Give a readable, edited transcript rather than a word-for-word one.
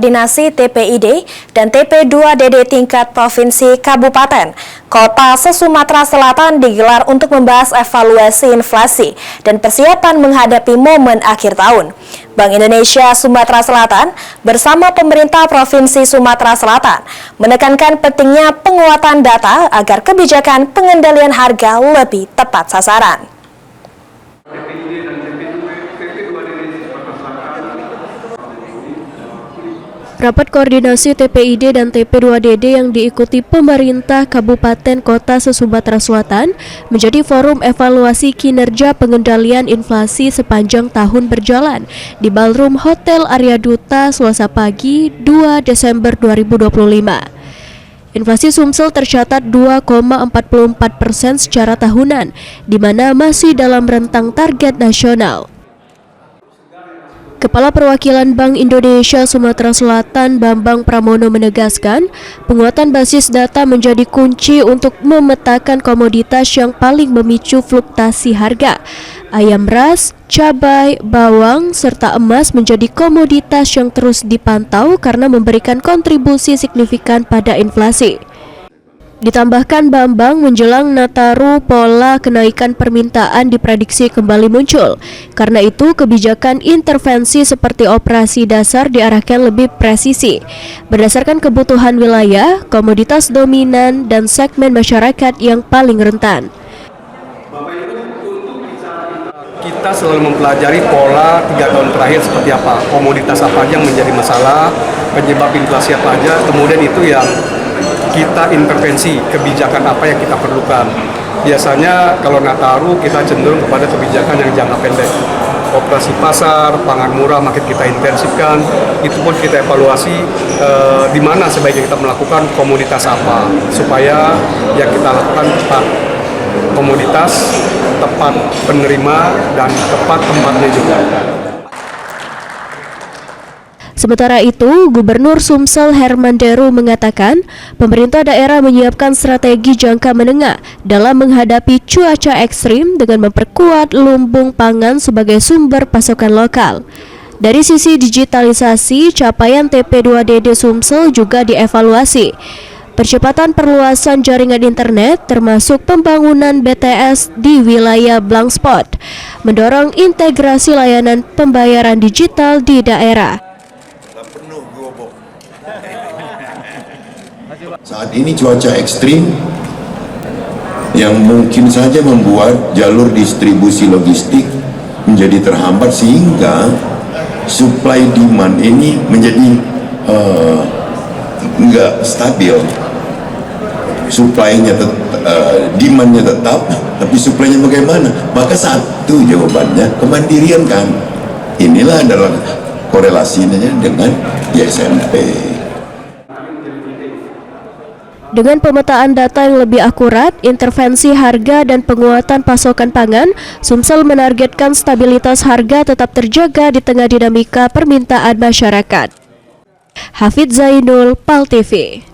Koordinasi TPID dan TP2DD tingkat Provinsi Kabupaten Kota se-Sumatera Selatan digelar untuk membahas evaluasi inflasi dan persiapan menghadapi momen akhir tahun. Bank Indonesia Sumatera Selatan bersama pemerintah Provinsi Sumatera Selatan menekankan pentingnya penguatan data agar kebijakan pengendalian harga lebih tepat sasaran. Rapat koordinasi TPID dan TP2DD yang diikuti pemerintah Kabupaten Kota se-Sumatera Selatan menjadi forum evaluasi kinerja pengendalian inflasi sepanjang tahun berjalan di Ballroom Hotel Arya Duta Selasa pagi 2 Desember 2025. Inflasi Sumsel tercatat 2,44% secara tahunan, di mana masih dalam rentang target nasional. Kepala Perwakilan Bank Indonesia Sumatera Selatan Bambang Pramono menegaskan, penguatan basis data menjadi kunci untuk memetakan komoditas yang paling memicu fluktuasi harga. Ayam ras, cabai, bawang, serta emas menjadi komoditas yang terus dipantau karena memberikan kontribusi signifikan pada inflasi. Ditambahkan Bambang, menjelang Nataru pola kenaikan permintaan diprediksi kembali muncul. Karena itu kebijakan intervensi seperti operasi dasar diarahkan lebih presisi berdasarkan kebutuhan wilayah, komoditas dominan, dan segmen masyarakat yang paling rentan. Kita selalu mempelajari pola 3 tahun terakhir seperti apa, komoditas apa aja yang menjadi masalah, penyebab inflasi apa aja, kemudian itu yang kita intervensi, kebijakan apa yang kita perlukan. Biasanya kalau Nataru kita cenderung kepada kebijakan yang jangka pendek. Operasi pasar, pangan murah makin kita intensifkan, itu pun kita evaluasi di mana sebaiknya kita melakukan komoditas apa, supaya yang kita lakukan tepat komoditas, tepat penerima, dan tepat tempatnya juga. Sementara itu, Gubernur Sumsel Herman Deru mengatakan, pemerintah daerah menyiapkan strategi jangka menengah dalam menghadapi cuaca ekstrim dengan memperkuat lumbung pangan sebagai sumber pasokan lokal. Dari sisi digitalisasi, capaian TP2DD Sumsel juga dievaluasi. Percepatan perluasan jaringan internet termasuk pembangunan BTS di wilayah blank spot, mendorong integrasi layanan pembayaran digital di daerah. Saat ini cuaca ekstrim yang mungkin saja membuat jalur distribusi logistik menjadi terhambat sehingga supply demand ini menjadi nggak stabil. Supply-nya demand-nya tetap, tapi supply-nya bagaimana? Maka satu jawabannya kemandirian kan. Inilah adalah korelasinya dengan ISMP. Dengan pemetaan data yang lebih akurat, intervensi harga dan penguatan pasokan pangan, Sumsel menargetkan stabilitas harga tetap terjaga di tengah dinamika permintaan masyarakat. Hafidz Zainul, PAL TV.